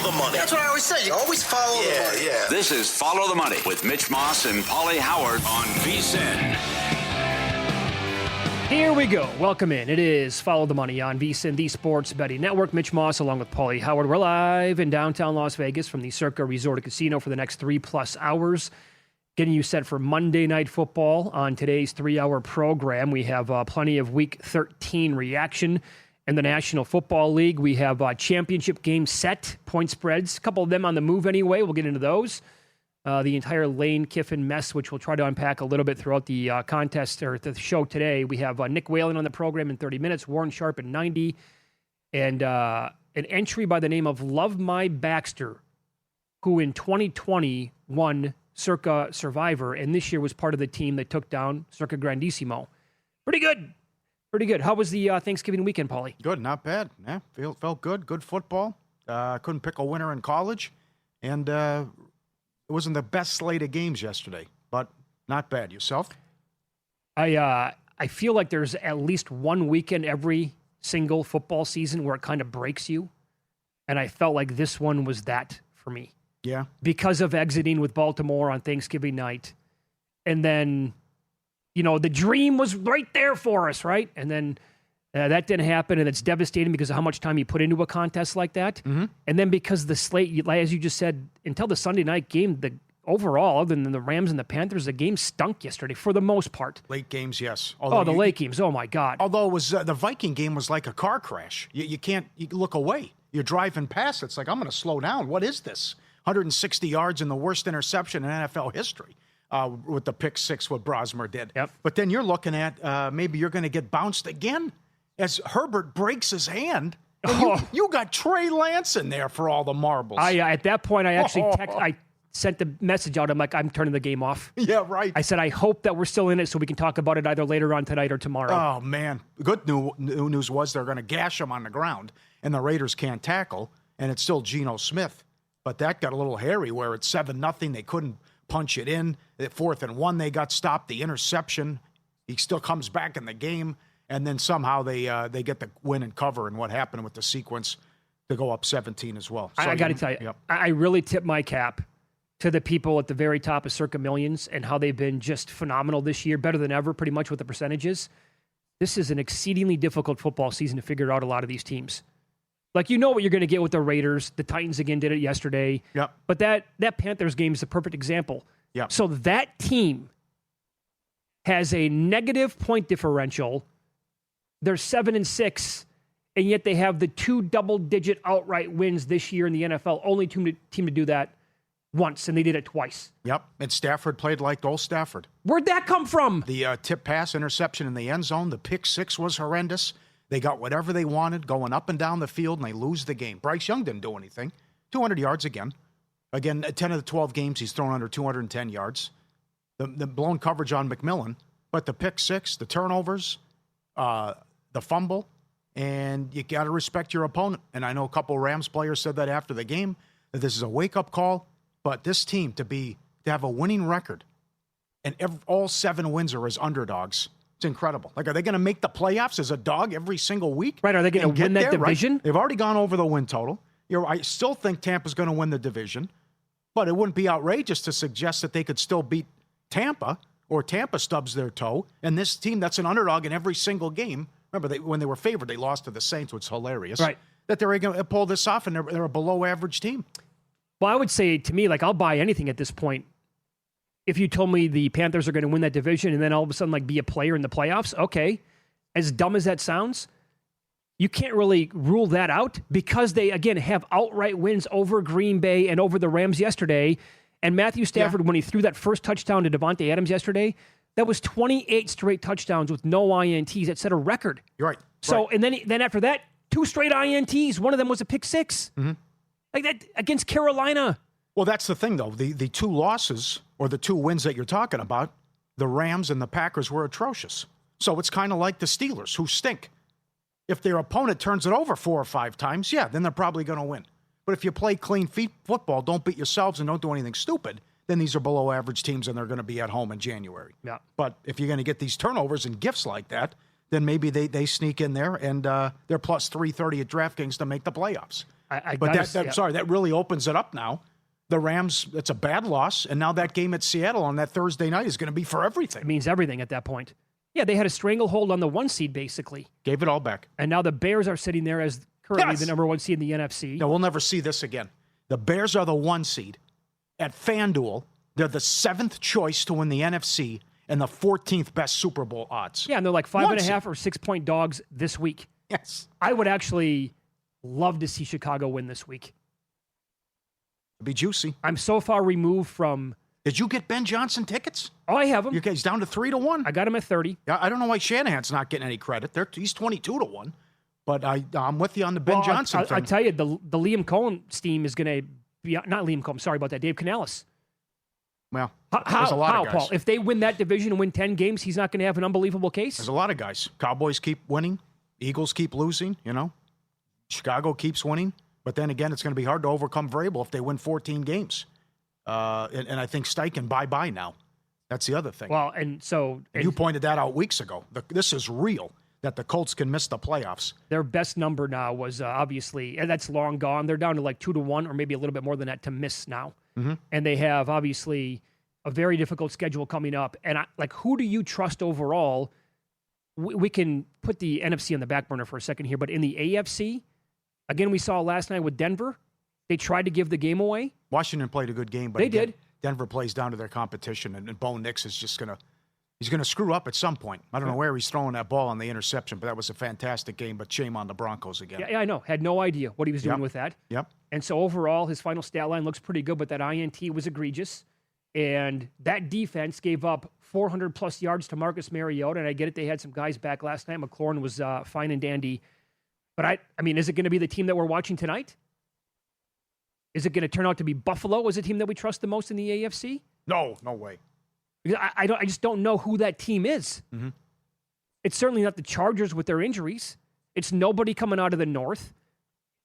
the money. That's what I always say. You always follow the money. Yeah. This is Follow the Money with Mitch Moss and Paulie Howard on VSiN. Here we go. Welcome in. It is Follow the Money on VSiN, the Sports Betting Network. Mitch Moss along with Paulie Howard. We're live in downtown Las Vegas from the Circa Resort and Casino for the next 3+ hours. Getting you set for Monday Night Football on today's 3-hour program. We have plenty of Week 13 reaction in the National Football League. We have championship games set, point spreads, a couple of them on the move anyway. We'll get into those. The entire Lane Kiffin mess, which we'll try to unpack a little bit throughout the contest or the show today. We have Nick Whalen on the program in 30 minutes, Warren Sharp in 90, and an entry by the name of Love My Baxter, who in 2020 won Circa Survivor, and this year was part of the team that took down Circa Grandissimo. Pretty good. Pretty good. How was the Thanksgiving weekend, Paulie? Good, not bad. Yeah, felt good. Good football. Couldn't pick a winner in college, and it wasn't the best slate of games yesterday, but not bad. Yourself? I feel like there's at least one weekend every single football season where it kind of breaks you, and I felt like this one was that for me. Yeah. Because of exiting with Baltimore on Thanksgiving night. And then, the dream was right there for us, right? And then that didn't happen, and it's devastating because of how much time you put into a contest like that. Mm-hmm. And then because the slate, as you just said, until the Sunday night game, the overall, other than the Rams and the Panthers, the game stunk yesterday for the most part. Late games, yes. The late games, oh my God. Although it was the Viking game was like a car crash. You can't look away. You're driving past. It's like, I'm going to slow down. What is this? 160 yards and the worst interception in NFL history with the pick six, what Brosmer did. Yep. But then you're looking at maybe you're going to get bounced again as Herbert breaks his hand. And you got Trey Lance in there for all the marbles. At that point, I actually I sent the message out. I'm like, I'm turning the game off. Yeah, right. I said, I hope that we're still in it so we can talk about it either later on tonight or tomorrow. Oh, man. Good news was they're going to gash him on the ground, and the Raiders can't tackle, and it's still Geno Smith. But that got a little hairy where it's 7-0. They couldn't punch it in. At 4th and 1, they got stopped. The interception, he still comes back in the game. And then somehow they get the win and cover. And what happened with the sequence to go up 17 as well. So I got to tell you, yep. I really tip my cap to the people at the very top of Circa Millions and how they've been just phenomenal this year, better than ever, pretty much with the percentages. This is an exceedingly difficult football season to figure out a lot of these teams. Like, what you're going to get with the Raiders. The Titans, again, did it yesterday. Yep. But that Panthers game is a perfect example. Yep. So that team has a negative point differential. They're 7-6, and yet they have the 2 double-digit outright wins this year in the NFL. Only team to do that once, and they did it twice. Yep. And Stafford played like old Stafford. Where'd that come from? The tip pass interception in the end zone, the pick six was horrendous. They got whatever they wanted going up and down the field, and they lose the game. Bryce Young didn't do anything. 200 yards again. Again, 10 of the 12 games, he's thrown under 210 yards. The blown coverage on McMillan. But the pick six, the turnovers, the fumble, and you got to respect your opponent. And I know a couple Rams players said that after the game, that this is a wake-up call. But this team, to have a winning record, and all 7 wins are as underdogs, it's incredible. Like, are they going to make the playoffs as a dog every single week? Right, are they going to win that division? Right? They've already gone over the win total. I still think Tampa's going to win the division, but it wouldn't be outrageous to suggest that they could still beat Tampa, or Tampa stubs their toe, and this team that's an underdog in every single game. Remember, when they were favored, they lost to the Saints, which is hilarious. Right. That they're going to pull this off, and they're a below-average team. Well, I would say, to me, I'll buy anything at this point. If you told me the Panthers are going to win that division and then all of a sudden, be a player in the playoffs, okay. As dumb as that sounds, you can't really rule that out because they, again, have outright wins over Green Bay and over the Rams yesterday. And Matthew Stafford, when he threw that first touchdown to Devontae Adams yesterday, that was 28 straight touchdowns with no INTs. That set a record. You're right. So, and then after that, 2 straight INTs. One of them was a pick six. Mm-hmm. Like that against Carolina. Well, that's the thing, though. The 2 losses, or the 2 wins that you're talking about, the Rams and the Packers were atrocious. So it's kind of like the Steelers, who stink. If their opponent turns it over 4 or 5 times, then they're probably going to win. But if you play clean feet football, don't beat yourselves and don't do anything stupid, then these are below average teams and they're going to be at home in January. Yeah. But if you're going to get these turnovers and gifts like that, then maybe they sneak in there and they're plus 330 at DraftKings to make the playoffs. That really opens it up now. The Rams, it's a bad loss, and now that game at Seattle on that Thursday night is going to be for everything. It means everything at that point. Yeah, they had a stranglehold on the 1 seed, basically. Gave it all back. And now the Bears are sitting there as currently the number 1 seed in the NFC. No, we'll never see this again. The Bears are the 1 seed. At FanDuel, they're the 7th choice to win the NFC and the 14th best Super Bowl odds. Yeah, and they're like 5.5 or 6-point dogs this week. Yes. I would actually love to see Chicago win this week. It'd be juicy. I'm so far removed from... Did you get Ben Johnson tickets? Oh, I have him. He's down to 3-1. I got him at 30. Yeah, I don't know why Shanahan's not getting any credit. He's 22-1. But I'm with you on the Ben Johnson thing. I tell you, the Liam Cohen team is going to be... Not Liam Cohen, sorry about that. Dave Canales. Well, there's a lot of guys. Paul? If they win that division and win 10 games, he's not going to have an unbelievable case? There's a lot of guys. Cowboys keep winning. Eagles keep losing, Chicago keeps winning. But then again, it's going to be hard to overcome Vrabel if they win 14 games. And I think Steichen, bye-bye now. That's the other thing. Well, and you pointed that out weeks ago. This is real, that the Colts can miss the playoffs. Their best number now was obviously, and that's long gone. They're down to like 2-1 or maybe a little bit more than that to miss now. Mm-hmm. And they have obviously a very difficult schedule coming up. And who do you trust overall? We can put the NFC on the back burner for a second here, but in the AFC, again, we saw last night with Denver. They tried to give the game away. Washington played a good game, but they did. Denver plays down to their competition, and Bo Nix is just he's gonna screw up at some point. I don't know where he's throwing that ball on the interception, but that was a fantastic game. But shame on the Broncos again. Yeah, I know. Had no idea what he was doing with that. Yep. And so overall, his final stat line looks pretty good, but that INT was egregious. And that defense gave up 400-plus yards to Marcus Mariota, and I get it. They had some guys back last night. McLaurin was fine and dandy. But, I mean, is it going to be the team that we're watching tonight? Is it going to turn out to be Buffalo as a team that we trust the most in the AFC? No way. I just don't know who that team is. Mm-hmm. It's certainly not the Chargers with their injuries. It's nobody coming out of the North.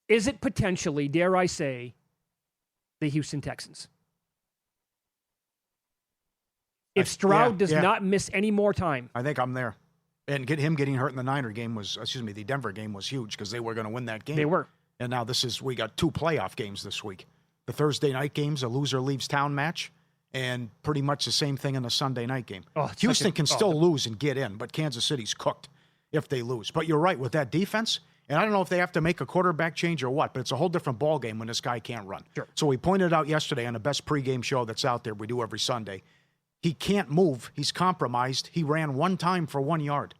Is it potentially, dare I say, the Houston Texans? If Stroud does not miss any more time. I think I'm there. And him getting hurt in the the Denver game was huge because they were going to win that game. They were. And now we got 2 playoff games this week. The Thursday night game's a loser leaves town match, and pretty much the same thing in the Sunday night game. Houston can still lose and get in, but Kansas City's cooked if they lose. But you're right, with that defense, and I don't know if they have to make a quarterback change or what, but it's a whole different ballgame when this guy can't run. Sure. So we pointed out yesterday on the best pregame show that's out there, we do every Sunday, he can't move. He's compromised. He ran 1 time for 1 yard.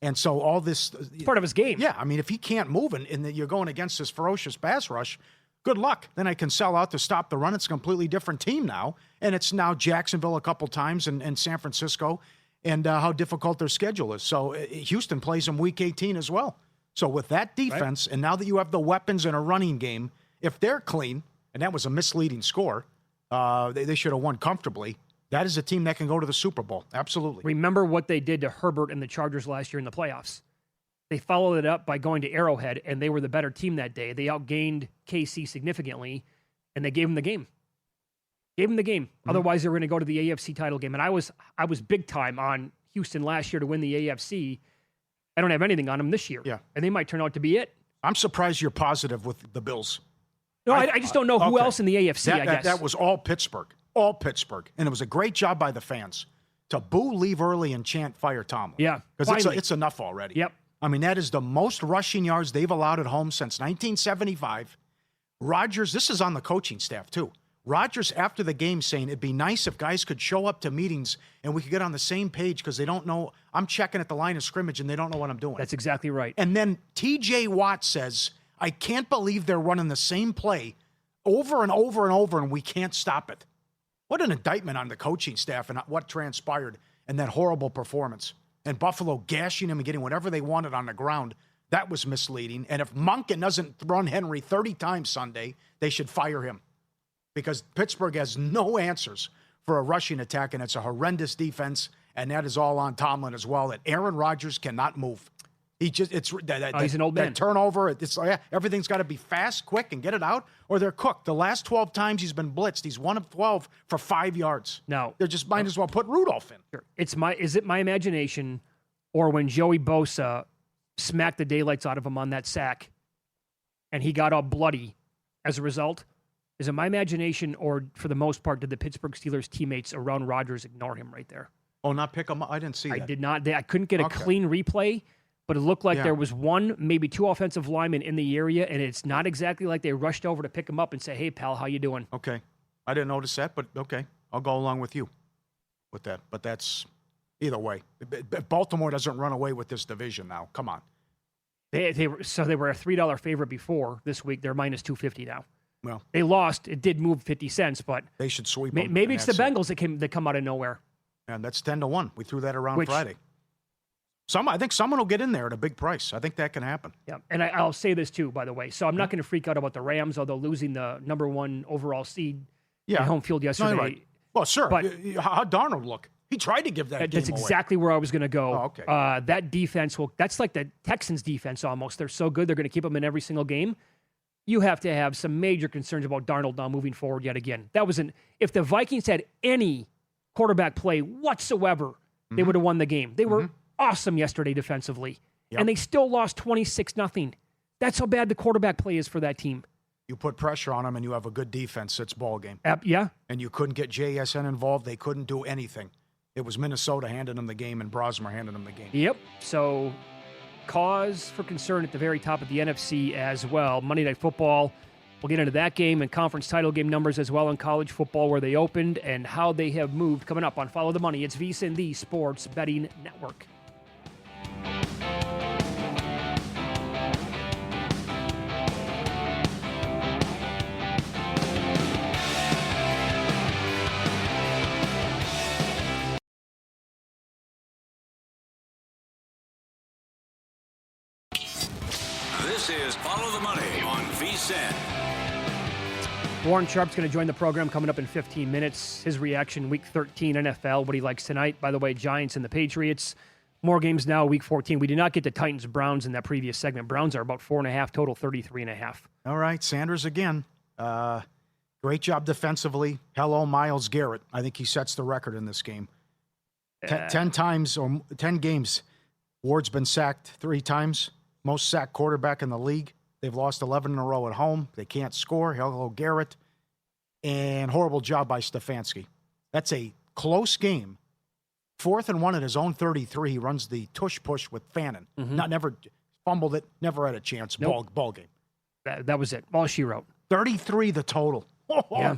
And so all this... It's part of his game. Yeah, I mean, if he can't move and you're going against this ferocious pass rush, good luck. Then I can sell out to stop the run. It's a completely different team now. And it's now Jacksonville a couple times and San Francisco and how difficult their schedule is. So Houston plays them Week 18 as well. So with that defense, and now that you have the weapons in a running game, if they're clean, and that was a misleading score, they should have won comfortably. That is a team that can go to the Super Bowl. Absolutely. Remember what they did to Herbert and the Chargers last year in the playoffs. They followed it up by going to Arrowhead, and they were the better team that day. They outgained KC significantly, and they gave them the game. Mm-hmm. Otherwise, they were going to go to the AFC title game. And I was big time on Houston last year to win the AFC. I don't have anything on them this year. Yeah. And they might turn out to be it. I'm surprised you're positive with the Bills. No, I just don't know who else in the AFC, I guess. That was all Pittsburgh. All Pittsburgh. And it was a great job by the fans to boo, leave early, and chant fire Tomlin. Yeah. Because it's enough already. Yep. I mean, that is the most rushing yards they've allowed at home since 1975. Rodgers, this is on the coaching staff too. Rodgers, after the game, saying it'd be nice if guys could show up to meetings and we could get on the same page because they don't know. I'm checking at the line of scrimmage and they don't know what I'm doing. That's exactly right. And then TJ Watt says, I can't believe they're running the same play over and over and over and we can't stop it. What an indictment on the coaching staff and what transpired in that horrible performance. And Buffalo gashing him and getting whatever they wanted on the ground. That was misleading. And if Monken doesn't run Henry 30 times Sunday, they should fire him. Because Pittsburgh has no answers for a rushing attack, and it's a horrendous defense, and that is all on Tomlin as well, that Aaron Rodgers cannot move. He's an old man. That turnover, everything's got to be fast, quick, and get it out, or they're cooked. The last 12 times he's been blitzed, he's 1 of 12 for 5 yards. Now, they just might as well put Rudolph in. Sure. Is it my imagination, or when Joey Bosa smacked the daylights out of him on that sack, and he got all bloody as a result. Is it my imagination, or for the most part, did the Pittsburgh Steelers teammates around Rodgers ignore him right there? Oh, not pick him up? I didn't see that. I did not. I couldn't get a clean replay, but it looked like there was one, maybe two offensive linemen in the area, and it's not exactly like they rushed over to pick him up and say, hey, pal, how you doing? Okay. I didn't notice that, but okay. I'll go along with you with that. But that's either way. Baltimore doesn't run away with this division now. Come on. They were a $3 favorite before this week. They're minus 250 now. Well, they lost. It did move 50 cents, but they should sweep them. Maybe it's the Bengals that come out of nowhere. And that's 10-1. We threw that around Friday. I think someone will get in there at a big price. I think that can happen. Yeah, and I'll say this too, by the way. So I'm not going to freak out about the Rams, although losing the number 1 overall seed at home field yesterday. No, right. Well, sure. But how'd Darnold look? He tried to give that game That's exactly away. Where I was going to go. Oh, okay. That defense that's like the Texans defense almost. They're so good. They're going to keep them in every single game. You have to have some major concerns about Darnold now moving forward yet again. If the Vikings had any quarterback play whatsoever, they would have won the game. They were awesome yesterday defensively, and they still lost 26-0. That's how bad the quarterback play is for that team. You put pressure on them, and you have a good defense. It's ball game. Yeah. And you couldn't get JSN involved. They couldn't do anything. It was Minnesota handing them the game, and Brosmer handing them the game. Yep. So cause for concern at the very top of the NFC as well. Monday Night Football, we'll get into that game and conference title game numbers as well in college football, where they opened and how they have moved. Coming up on Follow the Money, it's VSiN, the Sports Betting Network. This is Follow the Money on VSiN. Warren Sharp's going to join the program coming up in 15 minutes. His reaction, Week 13 NFL, what he likes tonight. By the way, Giants and the Patriots. More games now, Week 14. We did not get to Titans-Browns in that previous segment. Browns are about 4.5 total, 33.5. All right, Sanders again. Great job defensively. Hello, Myles Garrett. I think he sets the record in this game. 10 games. Ward's been sacked 3 times. Most sacked quarterback in the league. They've lost 11 in a row at home. They can't score. Hello, Garrett. And horrible job by Stefanski. That's a close game. 4th and 1 at his own 33. He runs the tush-push with Fannin. Never fumbled it. Never had a chance. Nope. Ball game. That was it. All she wrote. 33 the total. Yeah.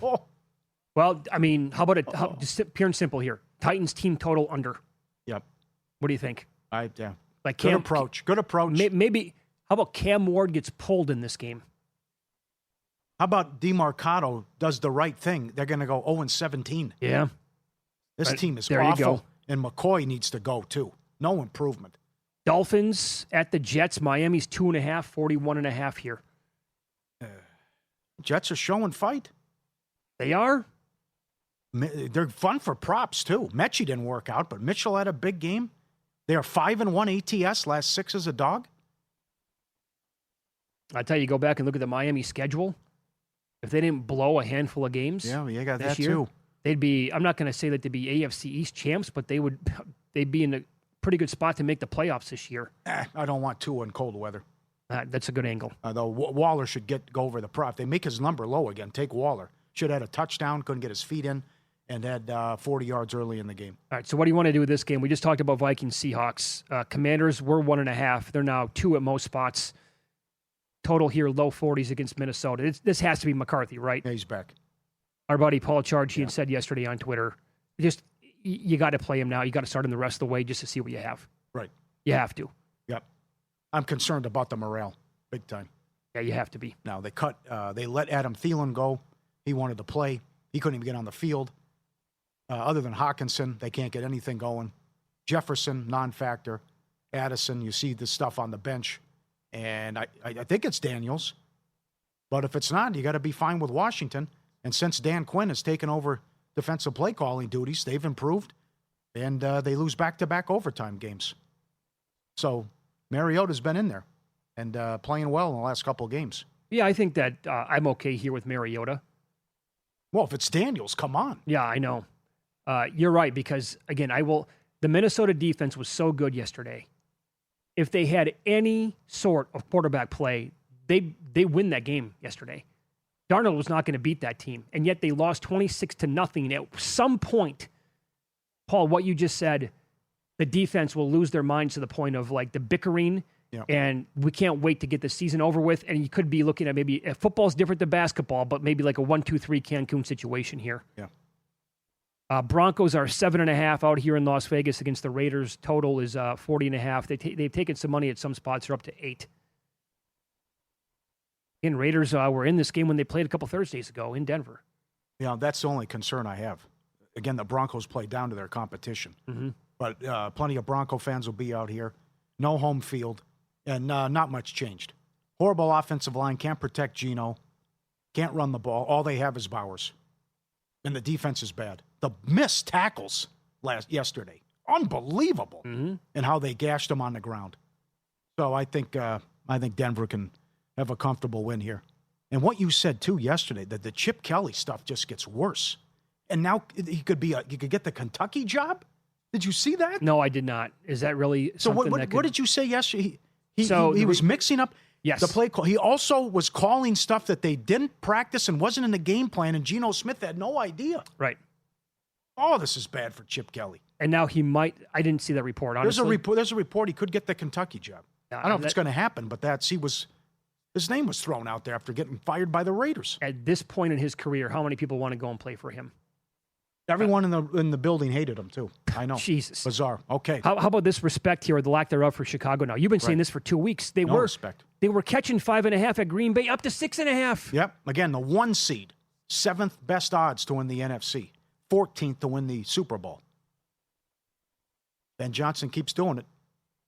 Well, I mean, how about it? Just pure and simple here. Titans team total under. Yep. What do you think? Yeah. Like Good approach. Maybe. How about Cam Ward gets pulled in this game? How about DeMarcado does the right thing? They're going to go 0-17. Yeah. This team is there awful. You go. And McCoy needs to go, too. No improvement. Dolphins at the Jets. Miami's 2.5, 41.5 here. Jets are showing fight. They are? They're fun for props, too. Mechie didn't work out, but Mitchell had a big game. They are 5-1 ATS, last 6 as a dog. I tell you, go back and look at the Miami schedule. If they didn't blow a handful of games, you got this that year, too. They'd be. I'm not going to say that they'd be AFC East champs, but they'd be in a pretty good spot to make the playoffs this year. I don't want Tua in cold weather. That's a good angle. Though Waller should go over the prop. They make his number low again. Take Waller. Should have had a touchdown. Couldn't get his feet in, and had 40 yards early in the game. All right. So what do you want to do with this game? We just talked about Vikings Seahawks. Commanders were 1.5. They're now 2 at most spots. Total here, low 40s against Minnesota. This has to be McCarthy, right? Yeah, he's back. Our buddy Paul Charge, had said yesterday on Twitter, you got to play him now. You got to start him the rest of the way just to see what you have. Right. You have to. Yep. I'm concerned about the morale, big time. Yeah, you have to be. Now, they let Adam Thielen go. He wanted to play. He couldn't even get on the field. Other than Hawkinson, they can't get anything going. Jefferson, non-factor. Addison, you see this stuff on the bench. And I think it's Daniels. But if it's not, you got to be fine with Washington. And since Dan Quinn has taken over defensive play calling duties, they've improved. And they lose back-to-back overtime games. So Mariota's been in there and playing well in the last couple of games. Yeah, I think that I'm okay here with Mariota. Well, if it's Daniels, come on. Yeah, I know. You're right, because, again, the Minnesota defense was so good yesterday. If they had any sort of quarterback play, they win that game yesterday. Darnold was not going to beat that team, and yet they lost 26-0. At some point, Paul, what you just said, the defense will lose their minds to the point of like the bickering, and we can't wait to get the season over with. And you could be looking at maybe football's different than basketball, but maybe like a 1-2-3 Cancun situation here. Yeah. Broncos are 7.5 out here in Las Vegas against the Raiders. Total is 40.5. They've taken some money at some spots. They're up to 8. And Raiders were in this game when they played a couple Thursdays ago in Denver. Yeah, that's the only concern I have. Again, the Broncos play down to their competition. Mm-hmm. But plenty of Bronco fans will be out here. No home field, and not much changed. Horrible offensive line, can't protect Geno, can't run the ball. All they have is Bowers. And the defense is bad. The missed tackles yesterday, unbelievable, in how they gashed them on the ground. So I think Denver can have a comfortable win here. And what you said too yesterday, that the Chip Kelly stuff just gets worse. And now he could get the Kentucky job. Did you see that? No, I did not. Is that really so? Something What did you say yesterday? He was mixing up Yes. the play call. He also was calling stuff that they didn't practice and wasn't in the game plan, and Geno Smith had no idea. Right. Oh, this is bad for Chip Kelly. And now he might. I didn't see that report. Honestly, There's a report he could get the Kentucky job. I don't know if it's going to happen, but his name was thrown out there after getting fired by the Raiders. At this point in his career, how many people want to go and play for him? Everyone in the building hated him too. I know. Jesus. Bizarre. Okay. How about this respect here, or the lack thereof for Chicago now? You've been saying this for 2 weeks. They were respect. They were catching 5.5 at Green Bay, up to 6.5. Yep. Again, the 1 seed, 7th best odds to win the NFC, 14th to win the Super Bowl. Ben Johnson keeps doing it.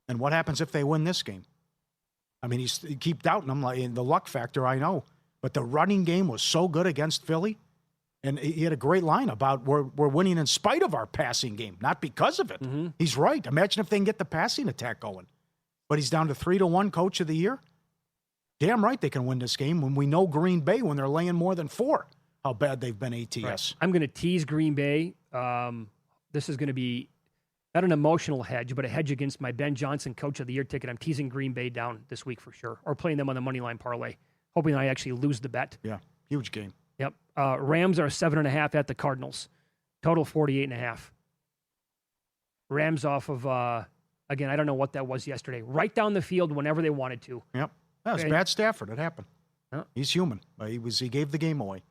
And what happens if they win this game? I mean, you keep doubting him, like in the luck factor, I know. But the running game was so good against Philly. And he had a great line about we're winning in spite of our passing game, not because of it. Mm-hmm. He's right. Imagine if they can get the passing attack going. But he's down to 3-1 coach of the year. Damn right they can win this game when we know Green Bay, when they're laying more than 4, how bad they've been ATS. Right. I'm going to tease Green Bay. This is going to be not an emotional hedge, but a hedge against my Ben Johnson coach of the year ticket. I'm teasing Green Bay down this week for sure, or playing them on the money line parlay, hoping I actually lose the bet. Yeah, huge game. Yep. Rams are 7.5 at the Cardinals. Total 48.5. Rams off of, again, I don't know what that was yesterday. Right down the field whenever they wanted to. Yep. That was bad Stafford. It happened. Yeah. He's human. He gave the game away.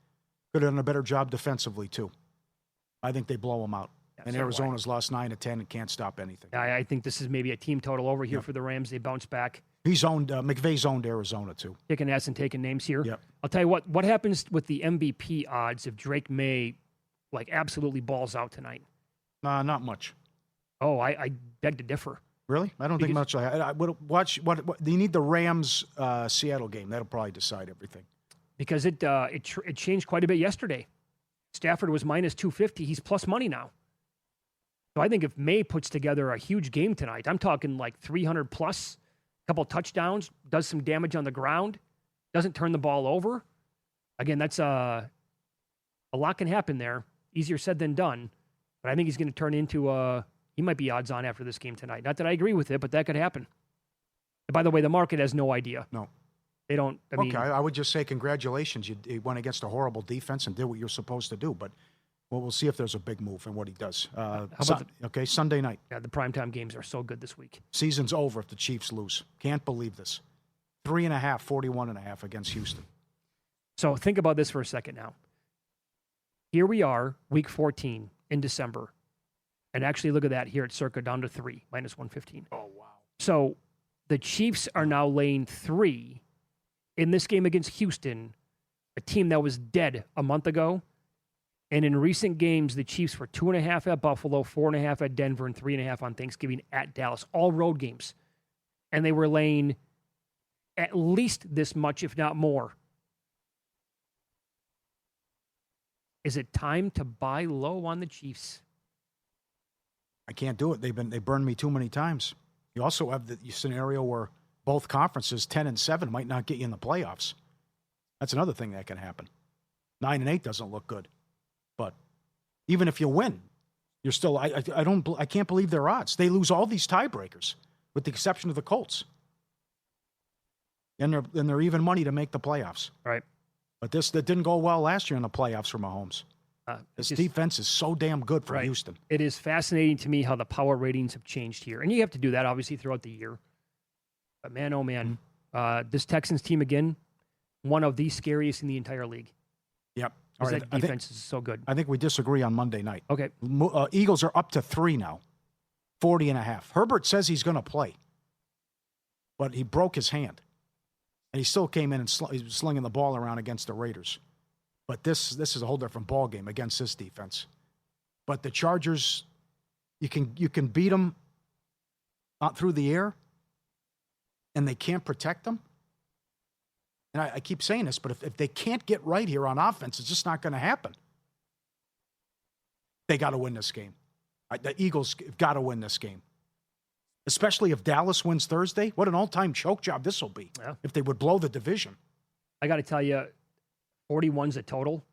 Could have done a better job defensively, too. I think they blow him out. Yeah, and so Arizona's lost 9 of 10 and can't stop anything. I think this is maybe a team total over here for the Rams. They bounce back. He's owned, McVay's owned Arizona, too. Kicking ass and taking names here. Yep. I'll tell you what happens with the MVP odds if Drake May, absolutely balls out tonight? Not much. Oh, I beg to differ. Really? I don't think much. I would watch. What you need the Rams Seattle game. That'll probably decide everything. Because it changed quite a bit yesterday. Stafford was minus 250. He's plus money now. So I think if May puts together a huge game tonight, I'm talking like 300 plus, a couple touchdowns, does some damage on the ground, doesn't turn the ball over. Again, that's a lot can happen there. Easier said than done. But I think he's going to turn into he might be odds on after this game tonight. Not that I agree with it, but that could happen. And by the way, the market has no idea. No. They don't. I would just say congratulations. You went against a horrible defense and did what you're supposed to do. But we'll see if there's a big move and what he does. Sunday night. Yeah, the primetime games are so good this week. Season's over if the Chiefs lose. Can't believe this. 3.5, 41.5 against Houston. So think about this for a second now. Here we are, week 14 in December. And actually, look at that here at Circa, down to 3, minus 115. Oh, wow. So the Chiefs are now laying 3 in this game against Houston, a team that was dead a month ago. And in recent games, the Chiefs were 2.5 at Buffalo, 4.5 at Denver, and 3.5 on Thanksgiving at Dallas. All road games. And they were laying at least this much, if not more. Is it time to buy low on the Chiefs? I can't do it. They burned me too many times. You also have the scenario where both conferences, 10-7, might not get you in the playoffs. That's another thing that can happen. 9-8 doesn't look good. But even if you win, you're still. I can't believe their odds. They lose all these tiebreakers, with the exception of the Colts. and they're even money to make the playoffs. Right. But that didn't go well last year in the playoffs for Mahomes. This defense is so damn good for Houston. It is fascinating to me how the power ratings have changed here. And you have to do that, obviously, throughout the year. But man, oh man, this Texans team, again, one of the scariest in the entire league. Yep. All right, that defense is so good. I think we disagree on Monday night. Okay. Eagles are up to 3 now, 40.5. Herbert says he's going to play, but he broke his hand. And he still came in and he was slinging the ball around against the Raiders. But this is a whole different ballgame against this defense. But the Chargers, you can beat them out through the air, and they can't protect them. And I keep saying this, but if they can't get right here on offense, it's just not going to happen. They got to win this game. The Eagles have got to win this game. Especially if Dallas wins Thursday. What an all-time choke job this will be if they would blow the division. I got to tell you, 41's a total.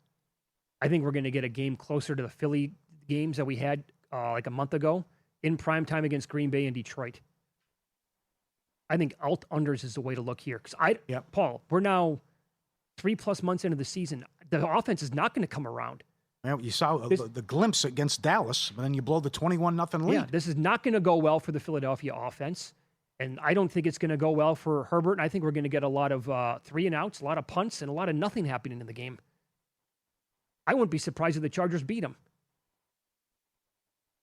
I think we're going to get a game closer to the Philly games that we had like a month ago in prime time against Green Bay and Detroit. I think alt-unders is the way to look here. Because Paul, we're now 3+ months into the season. The offense is not going to come around. Well, you saw the glimpse against Dallas, but then you blow the 21-0 lead. Yeah, this is not going to go well for the Philadelphia offense. And I don't think it's going to go well for Herbert. And I think we're going to get a lot of 3-and-outs, a lot of punts, and a lot of nothing happening in the game. I wouldn't be surprised if the Chargers beat them.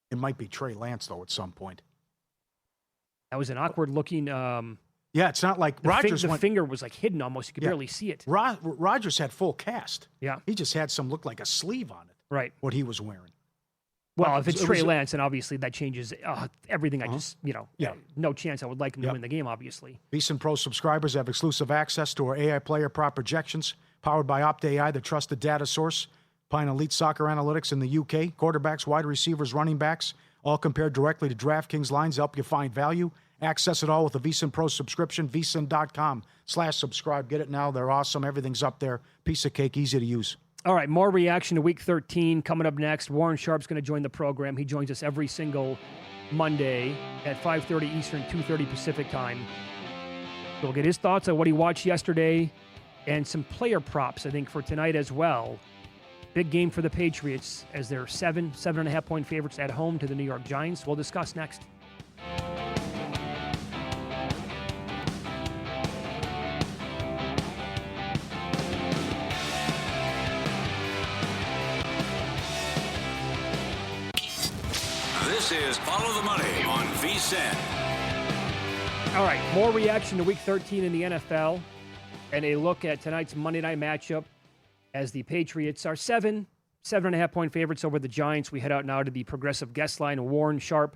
It might be Trey Lance, though, at some point. That was an awkward-looking... yeah, it's not like the finger was like hidden almost. You could barely see it. Rodgers had full cast. Yeah. He just had some look like a sleeve on it. Right. What he was wearing. Well, if it's Trey Lance, and obviously that changes everything. I just, no chance I would like him to win the game, obviously. VSiN Pro subscribers have exclusive access to our AI player prop projections, powered by OptAI, the trusted data source, applying elite soccer analytics in the UK, quarterbacks, wide receivers, running backs, all compared directly to DraftKings lines to help you find value. Access it all with a VSiN Pro subscription, vsin.com/subscribe. Get it now. They're awesome. Everything's up there. Piece of cake, easy to use. All right, more reaction to Week 13 coming up next. Warren Sharp's going to join the program. He joins us every single Monday at 5:30 Eastern, 2:30 Pacific time. So we'll get his thoughts on what he watched yesterday and some player props, I think, for tonight as well. Big game for the Patriots as they're 7.5 point favorites at home to the New York Giants. We'll discuss next. This is Follow the Money on VSiN. All right, more reaction to Week 13 in the NFL and a look at tonight's Monday night matchup as the Patriots are 7.5 point favorites over the Giants. We head out now to the Progressive guest line. Warren Sharp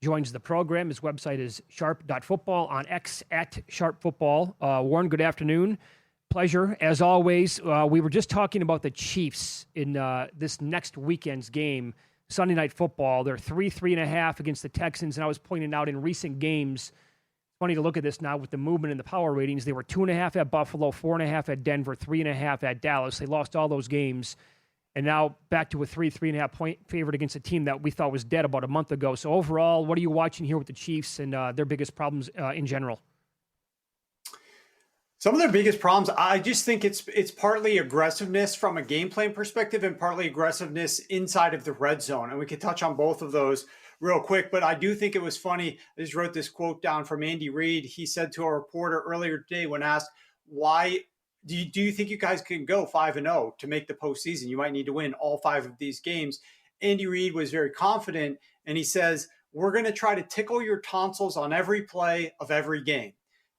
joins the program. His website is sharp.football, on X at sharpfootball. Warren, good afternoon. Pleasure, as always. We were just talking about the Chiefs in this next weekend's game. Sunday Night Football. They're 3.5 against the Texans, and I was pointing out in recent games, funny to look at this now with the movement in the power ratings, they were 2.5 at Buffalo, 4.5 at Denver, 3.5 at Dallas. They lost all those games, and now back to a 3.5 point favorite against a team that we thought was dead about a month ago. So overall, what are you watching here with the Chiefs and their biggest problems in general? Some of their biggest problems, I just think it's partly aggressiveness from a game plan perspective and partly aggressiveness inside of the red zone. And we could touch on both of those real quick, but I do think it was funny. I just wrote this quote down from Andy Reid. He said to a reporter earlier today when asked, why do you think you guys can go 5-0 to make the postseason? You might need to win all 5 of these games. Andy Reid was very confident, and he says, we're going to try to tickle your tonsils on every play of every game.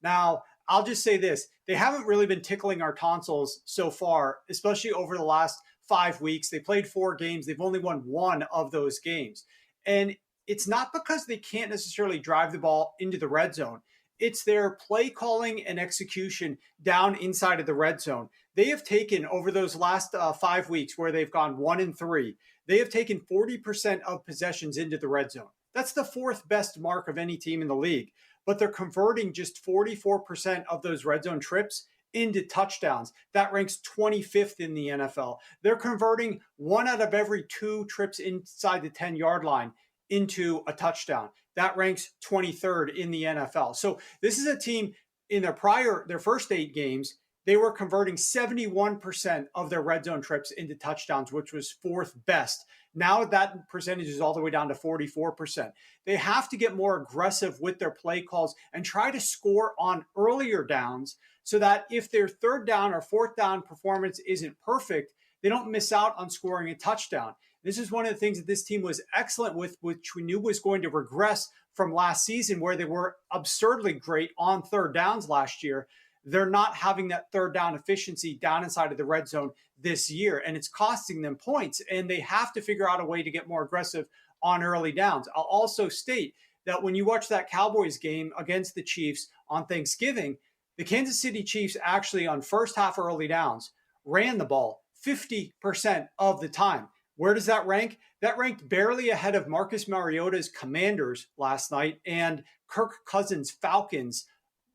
Now, I'll just say this. They haven't really been tickling our tonsils so far, especially over the last 5 weeks. They played 4 games. They've only won 1 of those games. And it's not because they can't necessarily drive the ball into the red zone. It's their play calling and execution down inside of the red zone. They have taken, over those last 5 weeks where they've gone 1-3, they have taken 40% of possessions into the red zone. That's the 4th best mark of any team in the league. But they're converting just 44% of those red zone trips into touchdowns. That ranks 25th in the NFL. They're converting 1 out of every 2 trips inside the 10-yard line into a touchdown. That ranks 23rd in the NFL. So this is a team, in their first 8 games, they were converting 71% of their red zone trips into touchdowns, which was 4th best. Now that percentage is all the way down to 44%. They have to get more aggressive with their play calls and try to score on earlier downs so that if their 3rd down or 4th down performance isn't perfect, they don't miss out on scoring a touchdown. This is one of the things that this team was excellent with, which we knew was going to regress from last season, where they were absurdly great on 3rd downs last year. They're not having that 3rd down efficiency down inside of the red zone this year, and it's costing them points, and they have to figure out a way to get more aggressive on early downs. I'll also state that when you watch that Cowboys game against the Chiefs on Thanksgiving, the Kansas City Chiefs actually on first half early downs ran the ball 50% of the time. Where does that rank? That ranked barely ahead of Marcus Mariota's Commanders last night and Kirk Cousins' Falcons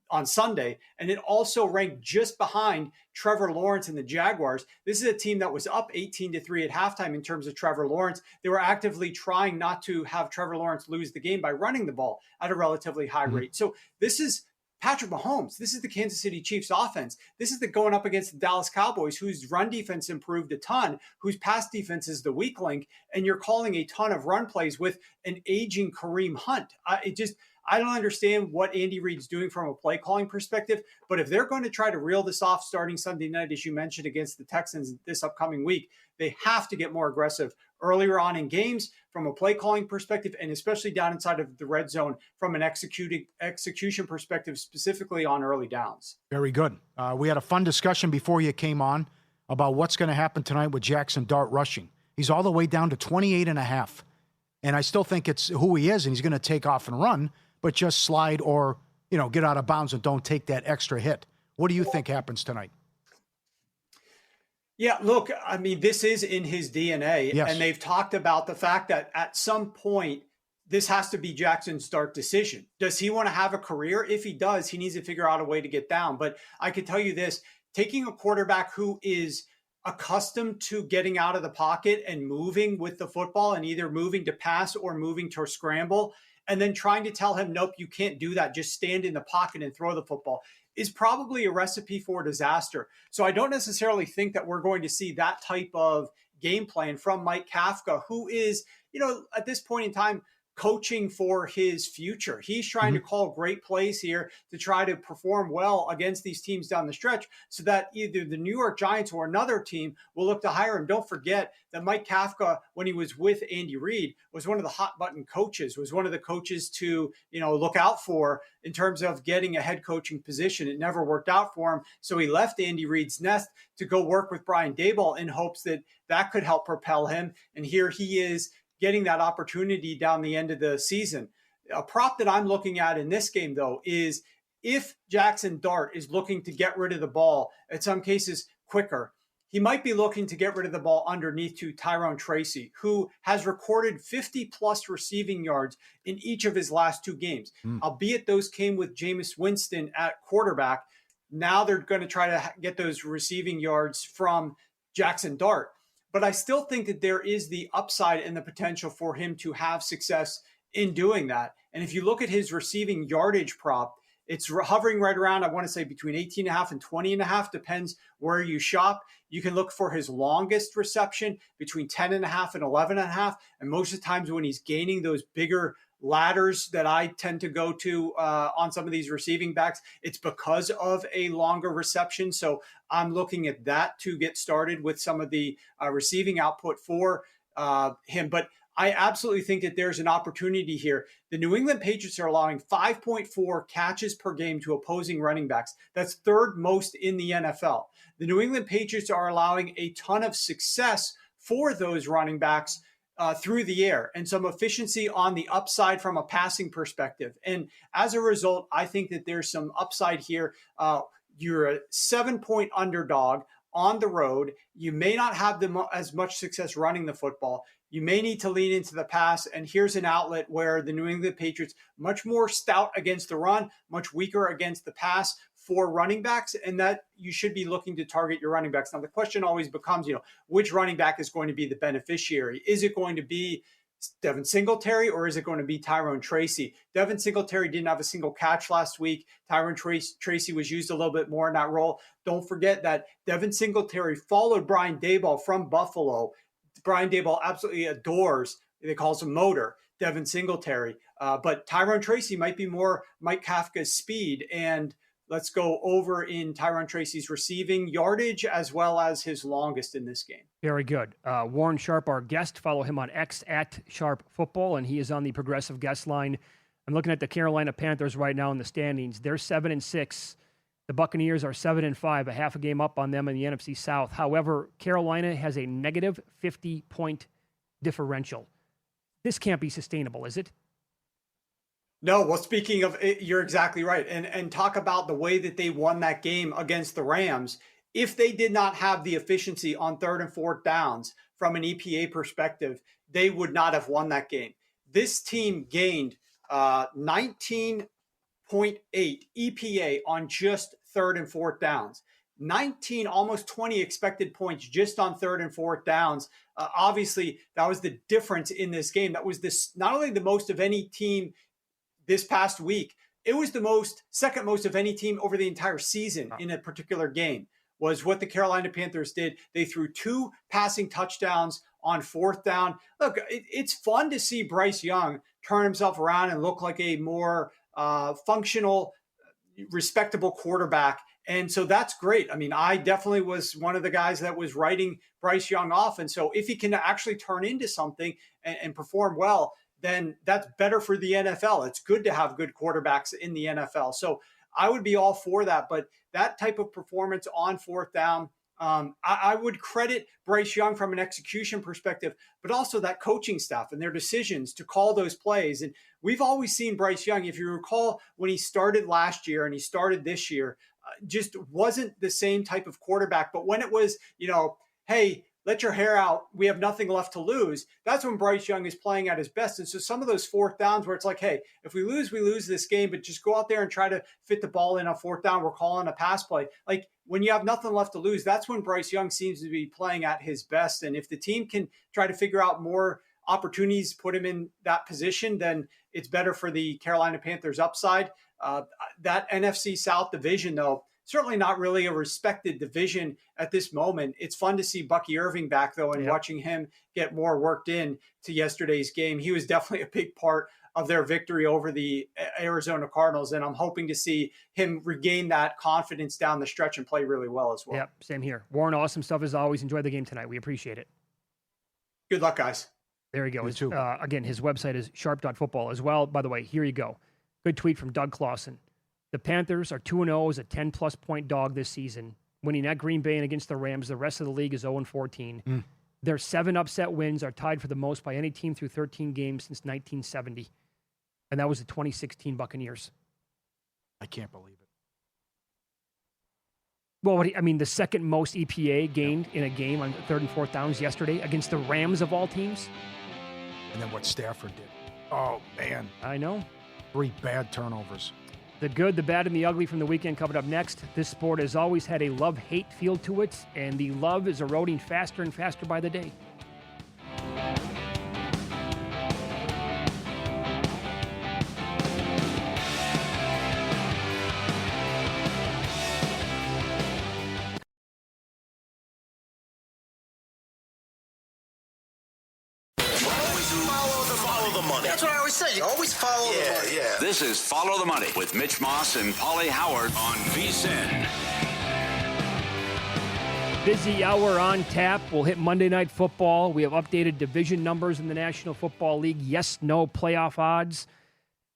on Sunday. And it also ranked just behind Trevor Lawrence and the Jaguars. This is a team that was up 18-3 at halftime in terms of Trevor Lawrence. They were actively trying not to have Trevor Lawrence lose the game by running the ball at a relatively high rate. So this is Patrick Mahomes. This is the Kansas City Chiefs offense. This is the going up against the Dallas Cowboys, whose run defense improved a ton, whose pass defense is the weak link, and you're calling a ton of run plays with an aging Kareem Hunt. I don't understand what Andy Reid's doing from a play calling perspective, but if they're going to try to reel this off starting Sunday night, as you mentioned, against the Texans this upcoming week, they have to get more aggressive earlier on in games from a play calling perspective, and especially down inside of the red zone from an execution perspective, specifically on early downs. Very good. We had a fun discussion before you came on about what's going to happen tonight with Jackson Dart rushing. He's all the way down to 28.5. And I still think it's who he is, and he's going to take off and run, but just slide or, get out of bounds and don't take that extra hit. What do you think happens tonight? Yeah, look, I mean, this is in his DNA, Yes. and they've talked about the fact that at some point, this has to be Jackson's start decision. Does he want to have a career? If he does, he needs to figure out a way to get down. But I can tell you this, taking a quarterback who is accustomed to getting out of the pocket and moving with the football and either moving to pass or moving to scramble, and then trying to tell him, nope, you can't do that, just stand in the pocket and throw the football, is probably a recipe for disaster. So I don't necessarily think that we're going to see that type of game plan from Mike Kafka, who is, at this point in time, coaching for his future. He's trying to call great plays here to try to perform well against these teams down the stretch so that either the New York Giants or another team will look to hire him. Don't forget that Mike Kafka, when he was with Andy Reid, was one of the hot button coaches, was one of the coaches to, look out for in terms of getting a head coaching position. It never worked out for him. So he left Andy Reid's nest to go work with Brian Daboll in hopes that that could help propel him. And here he is, getting that opportunity down the end of the season. A prop that I'm looking at in this game, though, is if Jackson Dart is looking to get rid of the ball, in some cases quicker, he might be looking to get rid of the ball underneath to Tyrone Tracy, who has recorded 50-plus receiving yards in each of his last 2 games. Albeit those came with Jameis Winston at quarterback. Now they're going to try to get those receiving yards from Jackson Dart. But I still think that there is the upside and the potential for him to have success in doing that. And if you look at his receiving yardage prop, it's hovering right around, I want to say between 18.5 and 20.5, depends where you shop. You can look for his longest reception between 10.5 and 11.5. And most of the times when he's gaining those bigger ladders that I tend to go to on some of these receiving backs, it's because of a longer reception. So I'm looking at that to get started with some of the receiving output for him. But I absolutely think that there's an opportunity here. The New England Patriots are allowing 5.4 catches per game to opposing running backs. That's 3rd most in the NFL. The New England Patriots are allowing a ton of success for those running backs through the air and some efficiency on the upside from a passing perspective. And as a result, I think that there's some upside here. You're a 7-point underdog on the road. You may not have as much success running the football. You may need to lean into the pass. And here's an outlet where the New England Patriots, much more stout against the run, much weaker against the pass for running backs, and that you should be looking to target your running backs. Now, the question always becomes, which running back is going to be the beneficiary? Is it going to be Devin Singletary, or is it going to be Tyrone Tracy? Devin Singletary didn't have a single catch last week. Tyrone Tracy was used a little bit more in that role. Don't forget that Devin Singletary followed Brian Daboll from Buffalo. Brian Daboll absolutely adores, they calls him Motor, Devin Singletary. But Tyrone Tracy might be more Mike Kafka's speed. And let's go over in Tyrone Tracy's receiving yardage as well as his longest in this game. Very good. Warren Sharp, our guest. Follow him on X at Sharp Football, and he is on the progressive guest line. I'm looking at the Carolina Panthers right now in the standings. They're 7-6. The Buccaneers are 7-5, a half a game up on them in the NFC South. However, Carolina has a negative 50-point differential. This can't be sustainable, is it? No, well, speaking of it, you're exactly right. And talk about the way that they won that game against the Rams. If they did not have the efficiency on 3rd and 4th downs from an EPA perspective, they would not have won that game. This team gained 19.8 EPA on just 3rd and 4th downs. 19, almost 20 expected points just on 3rd and 4th downs. Obviously, that was the difference in this game. That was this not only the most of any team this past week, it was the second most of any team over the entire season in a particular game, was what the Carolina Panthers did. They threw 2 passing touchdowns on 4th down. Look, it's fun to see Bryce Young turn himself around and look like a more functional, respectable quarterback. And so that's great. I mean, I definitely was one of the guys that was writing Bryce Young off. And so if he can actually turn into something and perform well, then that's better for the NFL. It's good to have good quarterbacks in the NFL. So I would be all for that. But that type of performance on 4th down, I would credit Bryce Young from an execution perspective, but also that coaching staff and their decisions to call those plays. And we've always seen Bryce Young, if you recall, when he started last year and he started this year, just wasn't the same type of quarterback. But when it was, hey, let your hair out, we have nothing left to lose, that's when Bryce Young is playing at his best. And so some of those 4th downs where it's like, hey, if we lose this game, but just go out there and try to fit the ball in on 4th down, we're calling a pass play. Like when you have nothing left to lose, that's when Bryce Young seems to be playing at his best. And if the team can try to figure out more opportunities, put him in that position, then it's better for the Carolina Panthers upside. That NFC South division, though, certainly not really a respected division at this moment. It's fun to see Bucky Irving back, though, and watching him get more worked in to yesterday's game. He was definitely a big part of their victory over the Arizona Cardinals, and I'm hoping to see him regain that confidence down the stretch and play really well as well. Yep, same here. Warren, awesome stuff as always. Enjoy the game tonight. We appreciate it. Good luck, guys. There you go. Again, his website is sharp.football as well. By the way, here you go. Good tweet from Doug Clausen. The Panthers are 2-0 as a 10-plus point dog this season, winning at Green Bay and against the Rams. The rest of the league is 0-14. Their 7 upset wins are tied for the most by any team through 13 games since 1970. And that was the 2016 Buccaneers. I can't believe it. Well, the second most EPA gained in a game on 3rd and 4th downs yesterday against the Rams of all teams. And then what Stafford did. Oh, man. I know. 3 bad turnovers. The good, the bad, and the ugly from the weekend coming up next. This sport has always had a love-hate feel to it, and the love is eroding faster and faster by the day. Follow the money. That's what I always say. You always follow the money. Yeah. This is Follow the Money with Mitch Moss and Paulie Howard on VSiN. Busy hour on tap. We'll hit Monday Night Football. We have updated division numbers in the National Football League. Yes, no playoff odds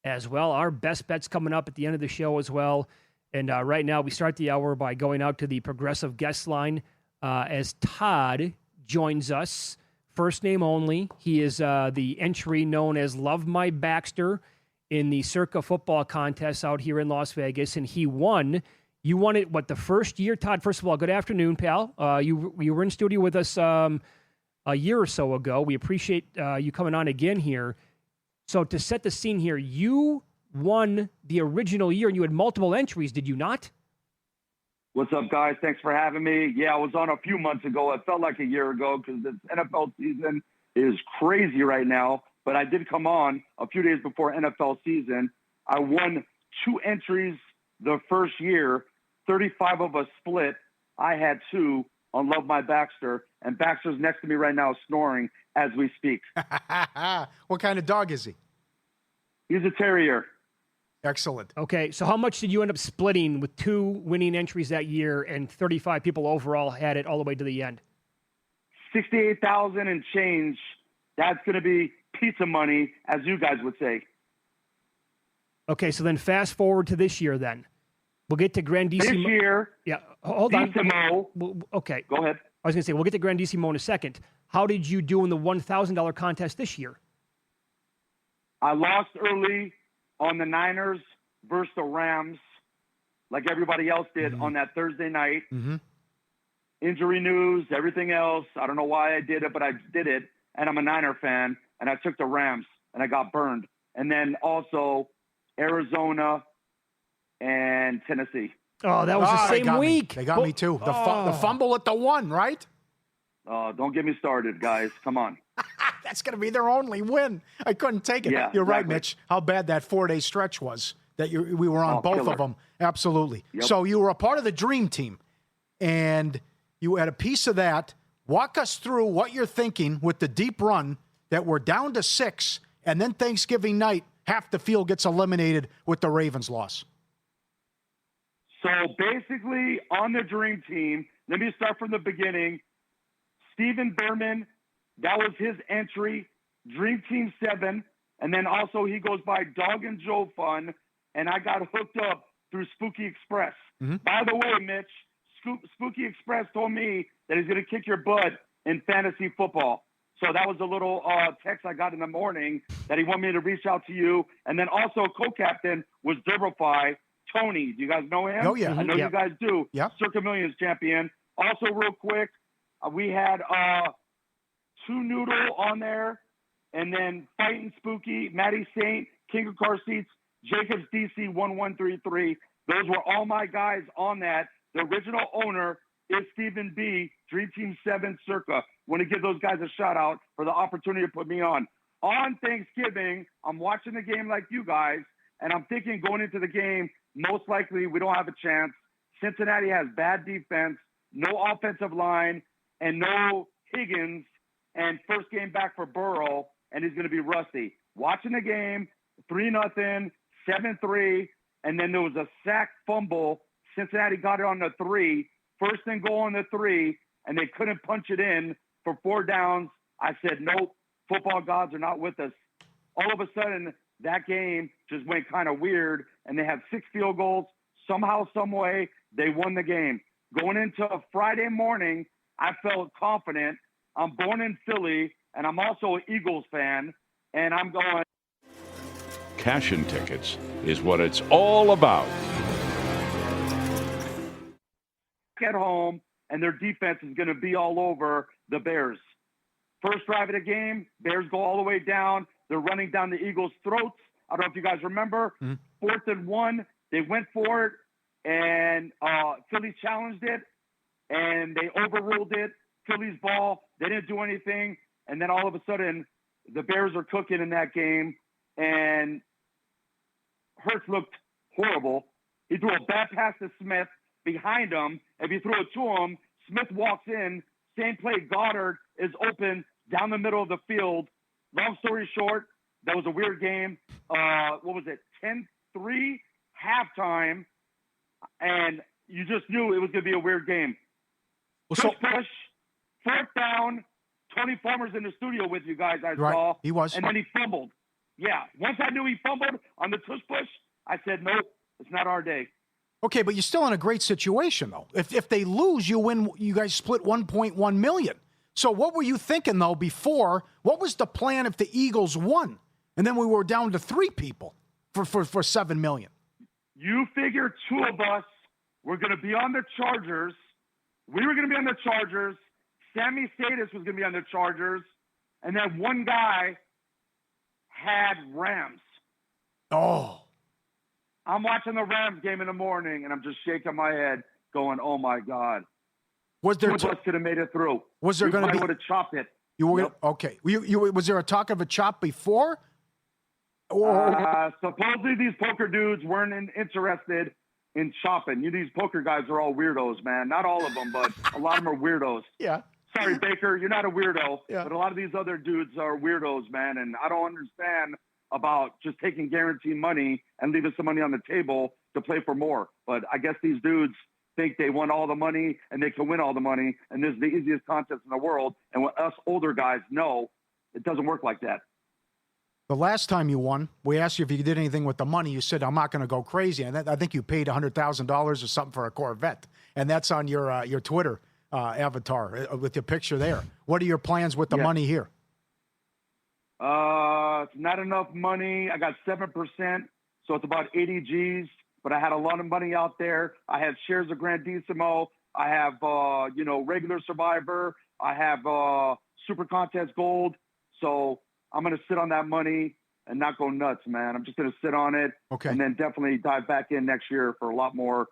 as well. Our best bets coming up at the end of the show as well. And right now we start the hour by going out to the progressive guest line as Todd joins us. First name only. He is the entry known as Love My Baxter in the Circa football contest out here in Las Vegas, and he won. You won it, the first year? Todd, first of all, good afternoon, pal. You were in studio with us a year or so ago. We appreciate you coming on again here. So to set the scene here, you won the original year, and you had multiple entries, did you not? What's up, guys? Thanks for having me. Yeah, I was on a few months ago. It felt like a year ago because the NFL season is crazy right now. but I did come on a few days before NFL season. I won 2 entries the first year. 35 of us split. I had 2 on Love My Baxter, and Baxter's next to me right now snoring as we speak. What kind of dog is he? He's a terrier. Excellent. Okay, so how much did you end up splitting with 2 winning entries that year and 35 people overall had it all the way to the end? 68,000 and change. That's going to be pizza money, as you guys would say. Okay, so then fast forward to this year then. We'll get to Grandissimo. This year, Yeah, hold on. Decimo. Okay. Go ahead. I was going to say, we'll get to Grandissimo in a second. How did you do in the $1,000 contest this year? I lost early on the Niners versus the Rams, like everybody else did on that Thursday night. Mm-hmm. Injury news, everything else. I don't know why I did it, but I did it. And I'm a Niner fan, and I took the Rams, and I got burned. And then also Arizona and Tennessee. Oh, that was the same week. They got me too. The fumble at the 1, right? Don't get me started, guys. Come on. That's going to be their only win. I couldn't take it. Yeah, You're right, exactly. Mitch. How bad that 4-day stretch was that we were on both killer. of them. Absolutely. Yep. So you were a part of the dream team, and you had a piece of that. Walk us through what you're thinking with the deep run that we're down to 6, and then Thanksgiving night, half the field gets eliminated with the Ravens loss. So basically, on the dream team, let me start from the beginning. Stephen Berman, that was his entry, Dream Team 7. And then also he goes by Dog and Joe Fun. And I got hooked up through Spooky Express. Mm-hmm. By the way, Mitch, Spooky Express told me that he's going to kick your butt in fantasy football. So that was a little text I got in the morning that he wanted me to reach out to you. And then also co-captain was Durbify, Tony. Do you guys know him? Oh, yeah. I know Yeah. you guys do. Yeah. Circa Millions champion. Also, real quick, we had 2 Noodle on there, and then Fighting Spooky, Matty Saint, King of Car Seats, Jacobs DC 1133. Those were all my guys on that. The original owner is Stephen B, Dream Team 7 Circa. Want to give those guys a shout out for the opportunity to put me on. On Thanksgiving, I'm watching the game like you guys, and I'm thinking going into the game, most likely we don't have a chance. Cincinnati has bad defense, no offensive line, and no Higgins, and first game back for Burrow, and he's going to be rusty. Watching the game, 3-0, 7-3, and then there was a sack fumble. Cincinnati got it on the 3, first and goal on the 3, and they couldn't punch it in for 4 downs. I said, nope, football gods are not with us. All of a sudden, that game just went kind of weird, and they had 6 field goals. Somehow, some way, they won the game. Going into a Friday morning, I felt confident. I'm born in Philly, and I'm also an Eagles fan, and I'm going. Cash-in tickets is what it's all about. At home, and their defense is going to be all over the Bears. First drive of the game, Bears go all the way down. They're running down the Eagles' throats. I don't know if you guys remember. 4th and 1, they went for it, and Philly challenged it, and they overruled it. Philly's ball, they didn't do anything, and then all of a sudden, the Bears are cooking in that game, and Hurts looked horrible. He threw a bad pass to Smith behind him. If he threw it to him, Smith walks in, same play, Goddard is open down the middle of the field. Long story short, that was a weird game. What was it, 10-3 halftime, and you just knew it was going to be a weird game. Push, 4th down, Tony Farmer's in the studio with you guys, I saw. He was. And then he fumbled. Yeah, once I knew he fumbled on the tush push, I said, nope, it's not our day. Okay, but you're still in a great situation, though. If they lose, you win. You guys split $1.1 million. So what were you thinking, though, before? What was the plan if the Eagles won? And then we were down to 3 people for $7 million. You figure 2 of us were going to be on the Chargers. We were going to be on the Chargers. Sammy Sadis was going to be on the Chargers. And then one guy had Rams. Oh. I'm watching the Rams game in the morning, and I'm just shaking my head going, oh, my God. Was there 2 of us could have made it through. Was there We going to probably be would have chopped it. You were Yep. okay. Was there a talk of a chop before? Or Supposedly these poker dudes weren't interested in shopping. These poker guys are all weirdos, man. Not all of them, but a lot of them are weirdos. yeah. Sorry, Baker, you're not a weirdo, Yeah. but a lot of these other dudes are weirdos, man. And I don't understand about just taking guaranteed money and leaving some money on the table to play for more. But I guess these dudes think they want all the money and they can win all the money. And this is the easiest contest in the world. And what us older guys know, it doesn't work like that. The last time you won, we asked you if you did anything with the money. You said, I'm not going to go crazy. And I think you paid $100,000 or something for a Corvette. And that's on your Twitter avatar with your picture there. What are your plans with the money here? It's not enough money. I got 7%, so it's about 80 G's. But I had a lot of money out there. I had shares of Grandissimo. I have, regular Survivor. I have Super Contest Gold. So I'm going to sit on that money and not go nuts, man. I'm just going to sit on it. Okay. And then definitely dive back in next year for a lot more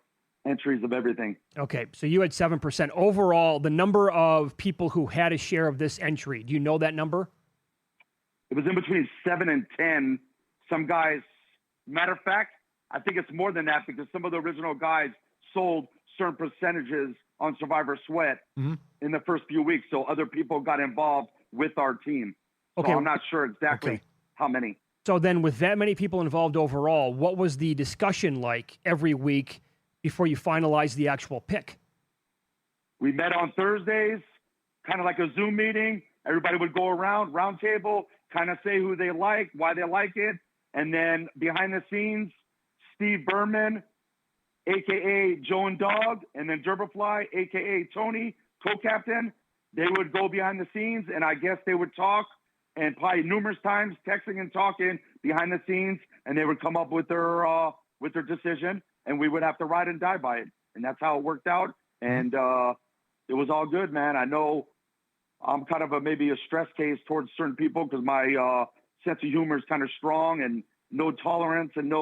entries of everything. Okay, so you had 7%. Overall, the number of people who had a share of this entry, do you know that number? It was in between 7 and 10. Some guys, matter of fact, I think it's more than that because some of the original guys sold certain percentages on Survivor Sweat in the first few weeks. So other people got involved with our team. Okay. So I'm not sure exactly how many. So then with that many people involved overall, what was the discussion like every week before you finalized the actual pick? We met on Thursdays, kind of like a Zoom meeting. Everybody would go around, round table, kind of say who they like, why they like it. And then behind the scenes, Steve Berman, a.k.a. Joe and Dog, and then Durberfly, a.k.a. Tony, co-captain. They would go behind the scenes, and I guess they would talk and probably numerous times texting and talking behind the scenes, and they would come up with their decision, and we would have to ride and die by it. And that's how it worked out. And it was all good, man. I know I'm kind of maybe a stress case towards certain people because my sense of humor is kind of strong and no tolerance and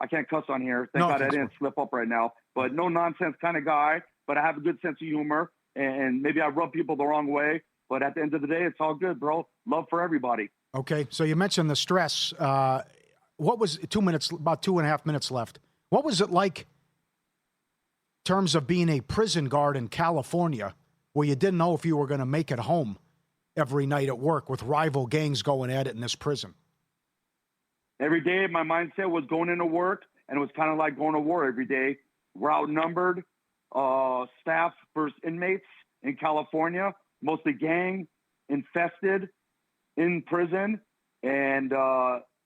I can't cuss on here. Thank God I didn't slip up right now. But no nonsense kind of guy. But I have a good sense of humor, and maybe I rub people the wrong way. But at the end of the day, it's all good, bro. Love for everybody. Okay, so you mentioned the stress. What was 2 minutes, about 2.5 minutes left. What was it like in terms of being a prison guard in California where you didn't know if you were going to make it home every night at work with rival gangs going at it in this prison? Every day, my mindset was going into work, and it was kind of like going to war every day. We're outnumbered, staff versus inmates in California, mostly gang infested in prison, and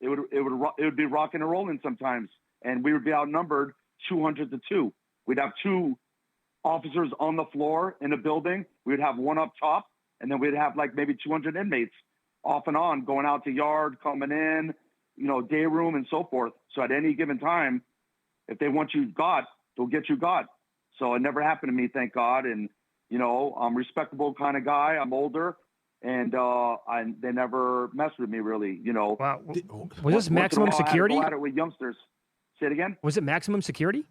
it would be rocking and rolling sometimes, and we would be outnumbered 200-2. We'd have 2 officers on the floor in a building. We'd have one up top, and then we'd have like maybe 200 inmates off and on, going out to yard, coming in, day room and so forth. So at any given time, if they want you got, they'll get you got. So it never happened to me, thank God. And, I'm a respectable kind of guy. I'm older, and they never messed with me really, Wow. Was this maximum security? I had to go at it with youngsters. Say it again? Was it maximum security?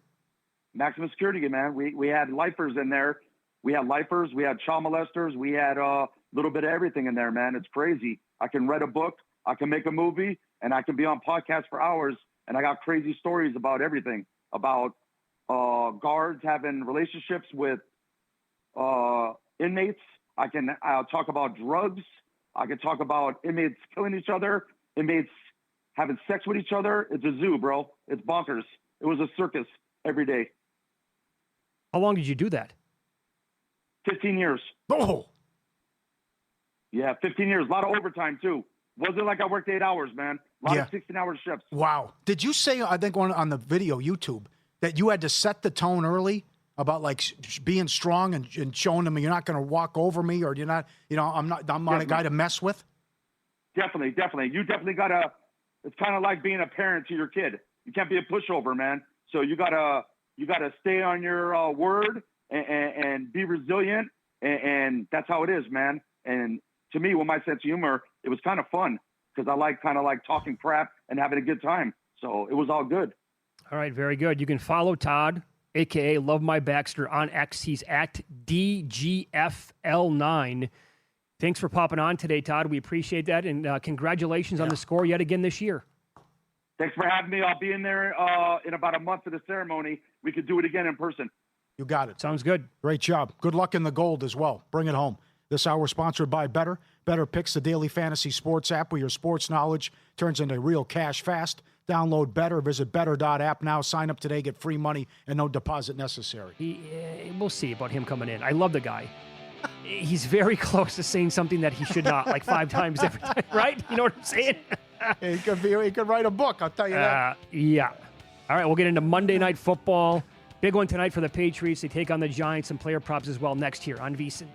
Maximum security, man. We had lifers in there. We had lifers. We had child molesters. We had a little bit of everything in there, man. It's crazy. I can write a book. I can make a movie, and I can be on podcasts for hours. And I got crazy stories about everything, about guards having relationships with inmates. I'll talk about drugs. I can talk about inmates killing each other, inmates having sex with each other. It's a zoo, bro. It's bonkers. It was a circus every day. How long did you do that? 15 years. Oh, Yeah, 15 years. A lot of overtime, too. Wasn't like I worked 8 hours, man. A lot of 16-hour shifts. wow. Did you say, I think on the video, YouTube, that you had to set the tone early about like being strong and showing them you're not going to walk over me or you're not, I'm not a guy to mess with? Definitely. You definitely got to, it's kind of like being a parent to your kid. You can't be a pushover, man. So you got to stay on your word and be resilient. And that's how it is, man. And to me, with my sense of humor, it was kind of fun because I like talking crap and having a good time. So it was all good. All right, very good. You can follow Todd, a.k.a. Love My Baxter, on X. He's at DGFL9. Thanks for popping on today, Todd. We appreciate that, and congratulations on the score yet again this year. Thanks for having me. I'll be in there in about a month for the ceremony. We could do it again in person. You got it. Sounds good. Great job. Good luck in the gold as well. Bring it home. This hour sponsored by Better. Better Picks, the daily fantasy sports app where your sports knowledge turns into real cash fast. Download Better. Visit better.app now. Sign up today. Get free money and no deposit necessary. We'll see about him coming in. I love the guy. He's very close to saying something that he should not, like 5 times every time, right? You know what I'm saying? He could write a book, I'll tell you that. Yeah. All right, we'll get into Monday Night Football. Big one tonight for the Patriots. They take on the Giants and player props as well next year on VSiN.